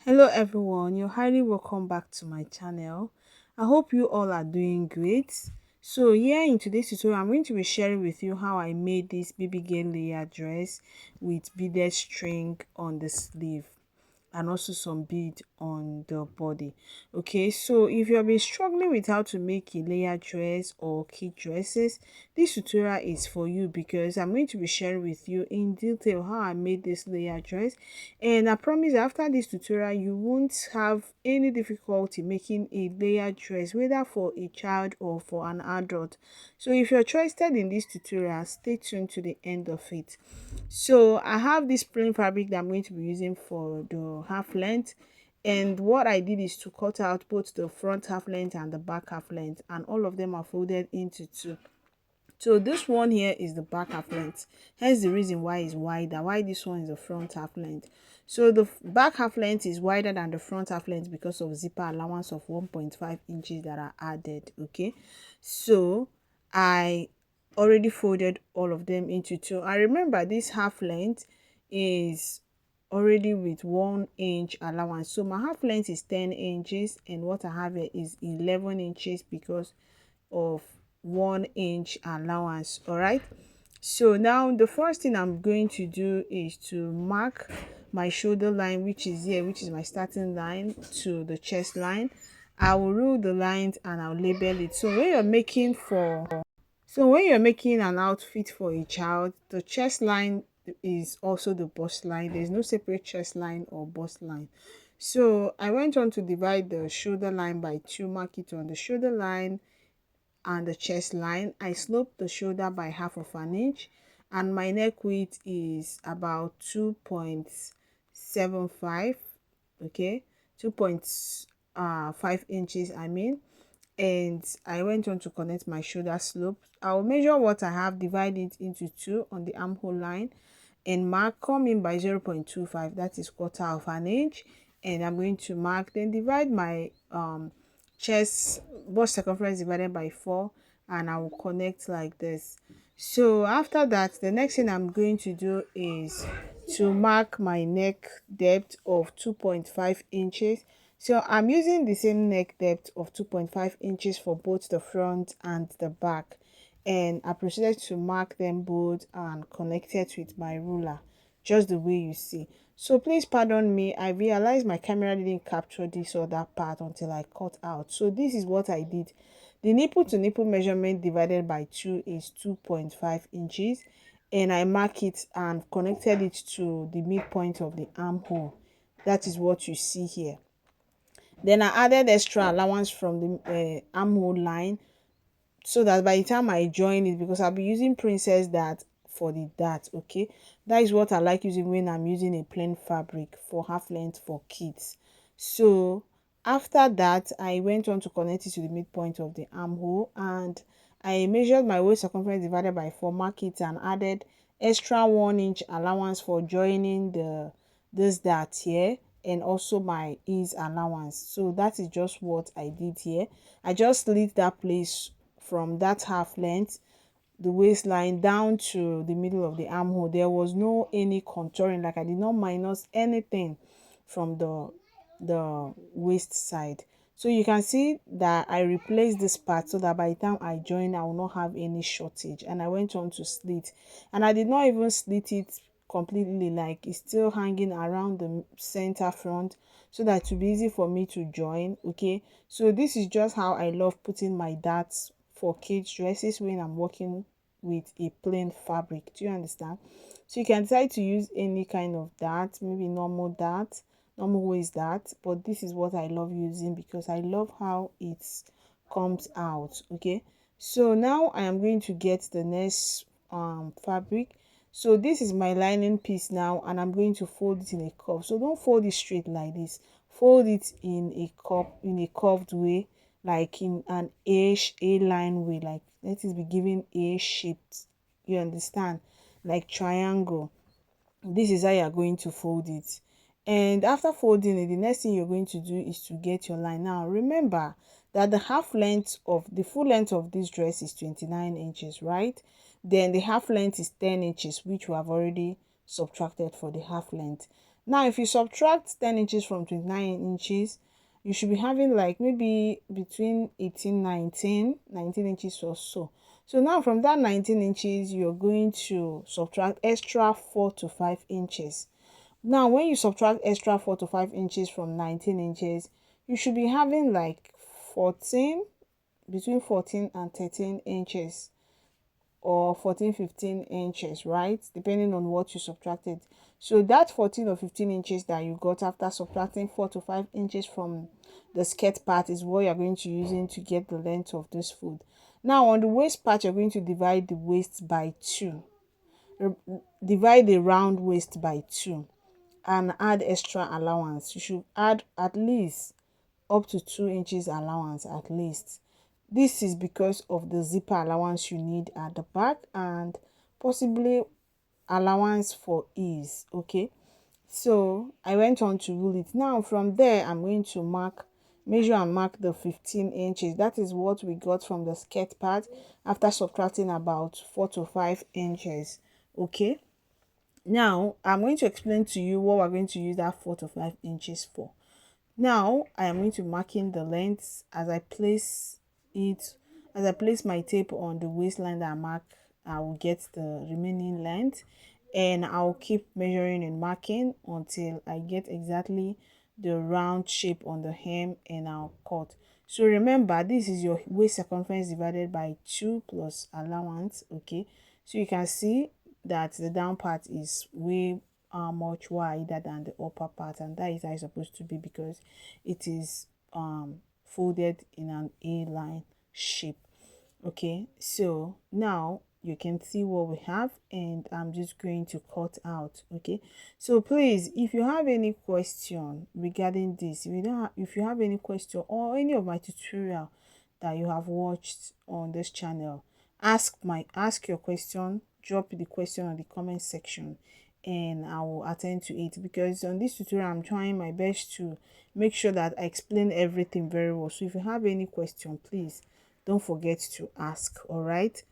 Hello everyone, you're highly welcome back to my channel. I hope you all are doing great. So here in today's tutorial, I'm going to be sharing with you how I made this baby girl layer dress with beaded string on the sleeve and also some bead on the body. Okay, so if you have been struggling with how to make a layer dress or kid dresses, this tutorial is for you because I'm going to be sharing with you in detail how I made this layer dress, and I promise after this tutorial you won't have any difficulty making a layer dress whether for a child or for an adult. So if you're interested in this tutorial, stay tuned to the end of it. So I have this plain fabric that I'm going to be using for the half length, and what I did is to cut out both the front half length and the back half length, and all of them are folded into two. So this one here is the back half length, hence the reason why it's wider, why this one is the front half length. So the back half length is wider than the front half length because of zipper allowance of 1.5 inches that are added. Okay, so I already folded all of them into two. I remember this half length is already with 1 inch allowance, so my half length is 10 inches and what I have here is 11 inches because of 1 inch allowance. All right, so now the first thing I'm going to do is to mark my shoulder line, which is here, which is my starting line, to the chest line. I will rule the lines and I'll label it. So when you're making an outfit for a child, the chest line is also the bust line. There's no separate chest line or bust line. So I went on to divide the shoulder line by two, mark it on the shoulder line and the chest line. I sloped the shoulder by half of an inch, and my neck width is about 2.75. Okay, 2.5 inches I mean. And I went on to connect my shoulder slope. I'll measure what I have, divide it into two on the armhole line, and mark, come in by 0.25, that is quarter of an inch. And I'm going to mark, then divide my chest bust circumference divided by 4, and I will connect like this. So after that, the next thing I'm going to do is to mark my neck depth of 2.5 inches. So I'm using the same neck depth of 2.5 inches for both the front and the back, and I proceeded to mark them both and connect it with my ruler just the way you see. So please pardon me, I realized my camera didn't capture this or that part until I cut out. So this is what I did. The nipple to nipple measurement divided by 2 is 2.5 inches, and I mark it and connected it to the midpoint of the armhole. That is what you see here. Then I added extra allowance from the armhole line so that by the time I join it, because I'll be using princess dart for the dart. Okay, that is what I like using when I'm using a plain fabric for half length for kids. So after that, I went on to connect it to the midpoint of the armhole, and I measured my waist circumference divided by 4, mark it, and added extra 1 inch allowance for joining this dart here, and also my ease allowance. So that is just what I did here. I just slit that place from that half length, the waistline, down to the middle of the armhole. There was no any contouring, like I did not minus anything from the waist side. So you can see that I replaced this part so that by the time I join, I will not have any shortage. And I went on to slit, and I did not even slit it completely, like it's still hanging around the center front, so that it will be easy for me to join. Okay, so this is just how I love putting my darts for kids dresses when I'm working with a plain fabric. Do you understand? So you can decide to use any kind of dart, maybe normal waist dart, but this is what I love using because I love how it comes out. Okay, so now I am going to get the next fabric. So this is my lining piece now, and I'm going to fold it in a curve. So don't fold it straight like this, fold it in a curved way, like in an A-line way, like let it be giving A shaped, you understand, like triangle. This is how you're going to fold it. And after folding it, the next thing you're going to do is to get your line. Now remember that the full length of this dress is 29 inches, right? Then the half length is 10 inches, which we have already subtracted for the half length. Now if you subtract 10 inches from 29 inches, you should be having like maybe between 18, 19 inches or so. So now from that 19 inches, you're going to subtract extra 4 to 5 inches. Now when you subtract extra 4 to 5 inches from 19 inches, you should be having like 14, between 14 and 13 inches, or 14, 15 inches, right, depending on what you subtracted. So that 14 or 15 inches that you got after subtracting 4 to 5 inches from the skirt part is what you're going to using to get the length of this food. Now on the waist part, you're going to divide the waist by 2, divide the round waist by 2, and add extra allowance. You should add at least up to 2 inches allowance at least. This is because of the zipper allowance you need at the back, and possibly allowance for ease. Okay, so I went on to rule it. Now from there, I'm going to measure and mark the 15 inches. That is what we got from the skirt part after subtracting about 4 to 5 inches. Okay, now I'm going to explain to you what we're going to use that 4 to 5 inches for. Now I am going to marking the length as I place it, as I place my tape on the waistline that I mark. I will get the remaining length, and I'll keep measuring and marking until I get exactly the round shape on the hem, and I'll cut. So remember, this is your waist circumference divided by 2 plus allowance. Okay, so you can see that the down part is way much wider than the upper part, and that is how it's supposed to be because it is folded in an A line shape. Okay, so now you can see what we have, and I'm just going to cut out. Okay, so please, if you have any question regarding this, if you have any question or any of my tutorial that you have watched on this channel, ask your question, drop the question on the comment section, and I will attend to it, because on this tutorial I'm trying my best to make sure that I explain everything very well. So if you have any question, please don't forget to ask. All right,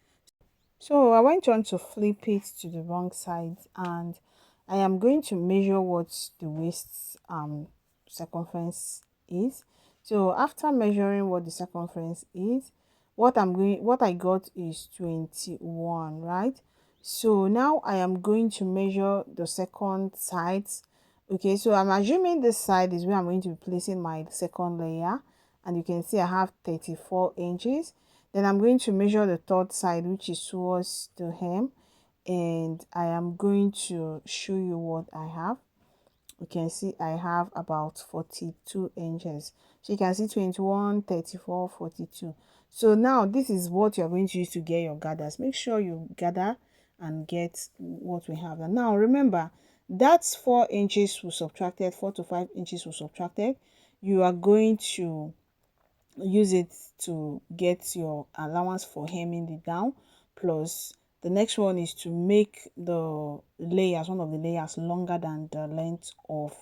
so I went on to flip it to the wrong side, and I am going to measure what the waist circumference is. So after measuring what the circumference is, what I got is 21, right? So now I am going to measure the second side. Okay, so I'm assuming this side is where I'm going to be placing my second layer, and you can see I have 34 inches. Then I'm going to measure the third side, which is towards the hem, and I am going to show you what I have. You can see I have about 42 inches. So you can see 21, 34, 42. So now this is what you're going to use to get your gathers. Make sure you gather and get what we have. And now remember, that's 4 inches we subtracted, 4 to 5 inches we subtracted. You are going to use it to get your allowance for hemming the gown, plus the next one is to make the layers, one of the layers, longer than the length of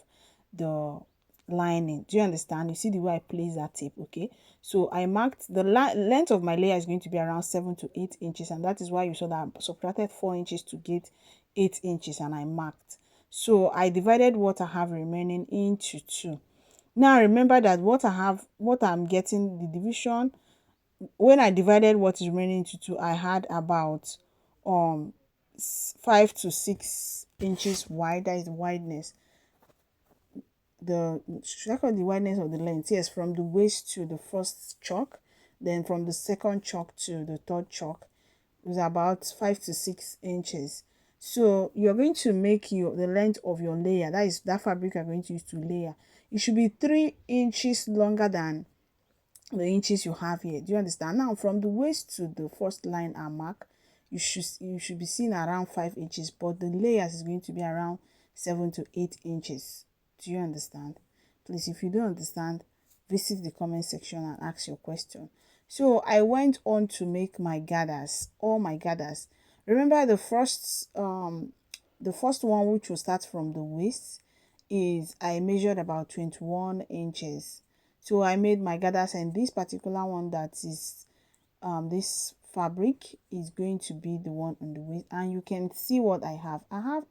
the lining. Do you understand? You see the way I place that tape? Okay, so I marked the length of my layer is going to be around 7 to 8 inches, and that is why you saw that I subtracted 4 inches to get 8 inches, and I marked. So I divided what I have remaining into 2. Now remember that what I'm getting, the division, when I divided what is remaining into 2, I had about 5 to 6 inches wide. That is the wideness. Should I call the wideness of the length? Yes, from the waist to the first chalk, then from the second chalk to the third chalk was about 5 to 6 inches. So you're going to make the length of your layer, that is that fabric you're going to use to layer, it should be 3 inches longer than the inches you have here. Do you understand? Now from the waist to the first line and mark, you should be seeing around 5 inches, but the layers is going to be around 7 to 8 inches. Do you understand? Please, if you don't understand, visit the comment section and ask your question. So I went on to make my gathers, all my gathers. Remember the first one, which will start from the waist, is I measured about 21 inches. So I made my gathers, and this particular one, that is this fabric, is going to be the one on the waist, and you can see what I have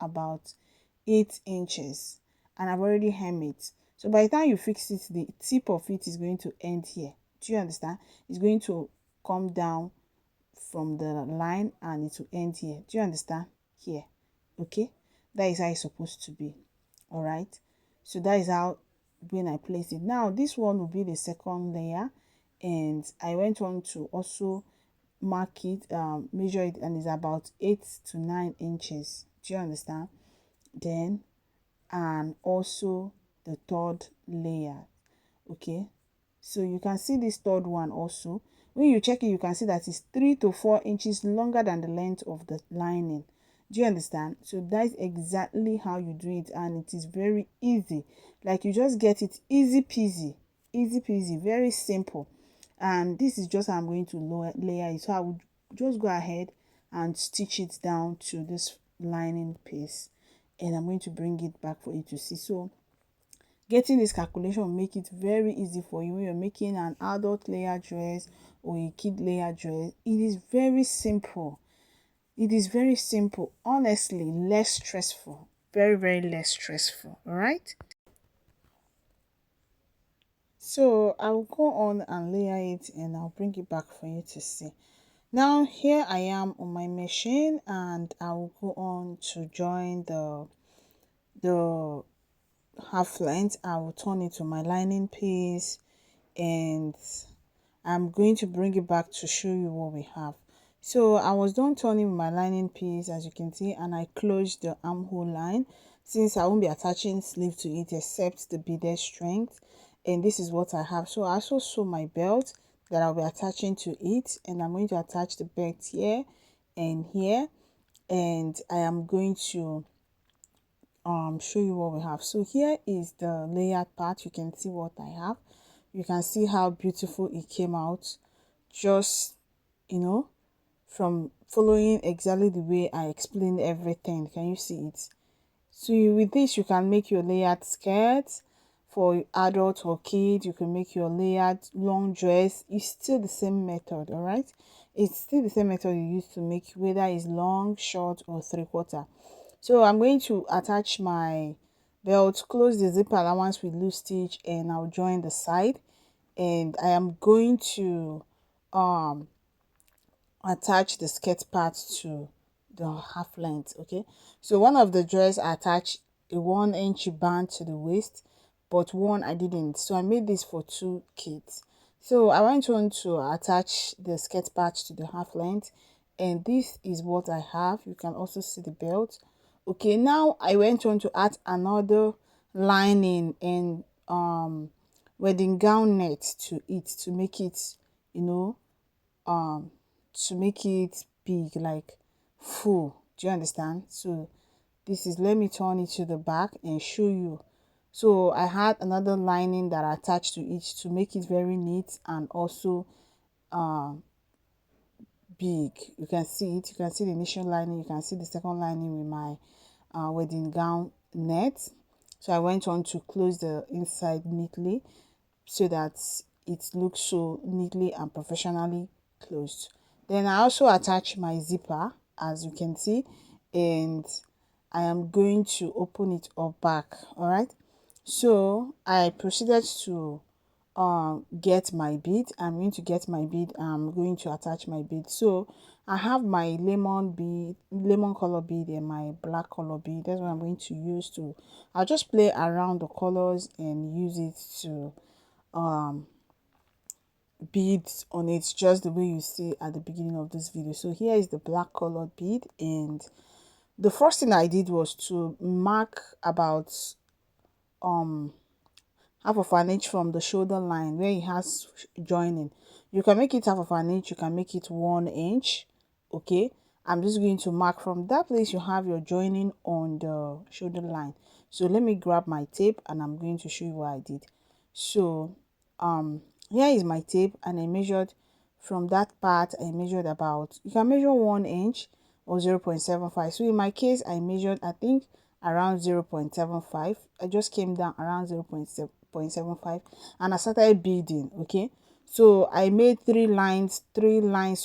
about 8 inches. and I've already hem it. So by the time you fix it, the tip of it is going to end here. Do you understand? It's going to come down from the line and it will end here. Do you understand? Here. Okay, that is how it's supposed to be. All right, so that is how when I place it. Now this one will be the second layer, and I went on to also mark it, measure it, and it's about 8 to 9 inches. Do you understand? Then, and also the third layer. Okay, so you can see this third one also. When you check it, you can see that it's 3 to 4 inches longer than the length of the lining. Do you understand? So that's exactly how you do it, and it is very easy. Like, you just get it easy peasy, very simple. And this is just how I'm going to layer it. So I would just go ahead and stitch it down to this lining piece, and I'm going to bring it back for you to see. So getting this calculation will make it very easy for you when you're making an adult layer dress or a kid layer dress. It is very simple. It is very simple. Honestly, less stressful. Very, very less stressful. All right. So I'll go on and layer it, and I'll bring it back for you to see. Now here I am on my machine, and I will go on to join the half length. I will turn it to my lining piece, and I'm going to bring it back to show you what we have. So I was done turning my lining piece, as you can see, and I closed the armhole line, since I won't be attaching sleeve to it except the beaded strings. And this is what I have. So I also sew my belt that I'll be attaching to it, and I'm going to attach the belt here and here, and I am going to show you what we have. So here is the layered part. You can see what I have. You can see how beautiful it came out, just, you know, from following exactly the way I explained everything. Can you see it? So with this, you can make your layered skirt for adult or kid. You can make your layered long dress. It's still the same method. All right, it's still the same method you use to make, whether it's long, short, or 3/4. So I'm going to attach my belt, close the zip allowance with loose stitch, and I'll join the side. And I am going to attach the skirt part to the half length. Okay, so one of the dress I attached a 1 inch band to the waist, but one I didn't. So I made this for 2 kids. So I went on to attach the skirt part to the half length, and this is what I have. You can also see the belt. Okay, now I went on to add another lining and wedding gown net to it, to make it, you know, to make it big, like full. Do you understand? So this is, let me turn it to the back and show you. So I had another lining that I attached to it to make it very neat and also big. You can see it. You can see the initial lining. You can see the second lining with my wedding gown net. So I went on to close the inside neatly so that it looks so neatly and professionally closed. Then I also attach my zipper, as you can see, and I am going to open it up back. All right, so I proceeded to get my bead. I'm going to get my bead. I'm going to attach my bead. So I have my lemon bead, lemon color bead, and my black color bead. That's what I'm going to use to, I'll just play around the colors and use it to beads on it, just the way you see at the beginning of this video. So here is the black colored bead, and the first thing I did was to mark about half of an inch from the shoulder line where it has joining. You can make it half of an inch, you can make it 1 inch. Okay, I'm just going to mark from that place you have your joining on the shoulder line. So let me grab my tape and I'm going to show you what I did. So here is my tape, and I measured from that part. I measured about, you can measure 1 inch or 0.75. So in my case, I measured, I think, around 0.75. I just came down around 0.75 and I started beading. Okay, so I made three lines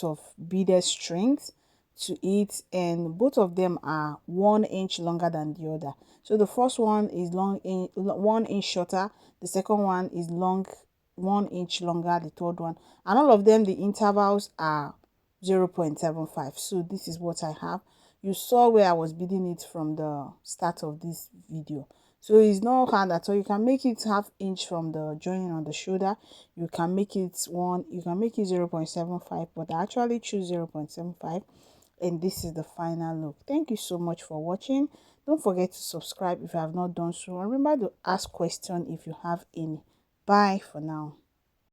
of beaded strings. to it, and both of them are 1 inch longer than the other. So the first one is 1 inch shorter, the second one is 1 inch longer, the third one, and all of them, the intervals are 0.75. So this is what I have. You saw where I was beading it from the start of this video. So it's not hard at all. You can make it 1/2 inch from the joining on the shoulder. You can make it 0.75, but I actually choose 0.75, and this is the final look. Thank you so much for watching. Don't forget to subscribe if you have not done so. Remember to ask questions if you have any. Bye for now.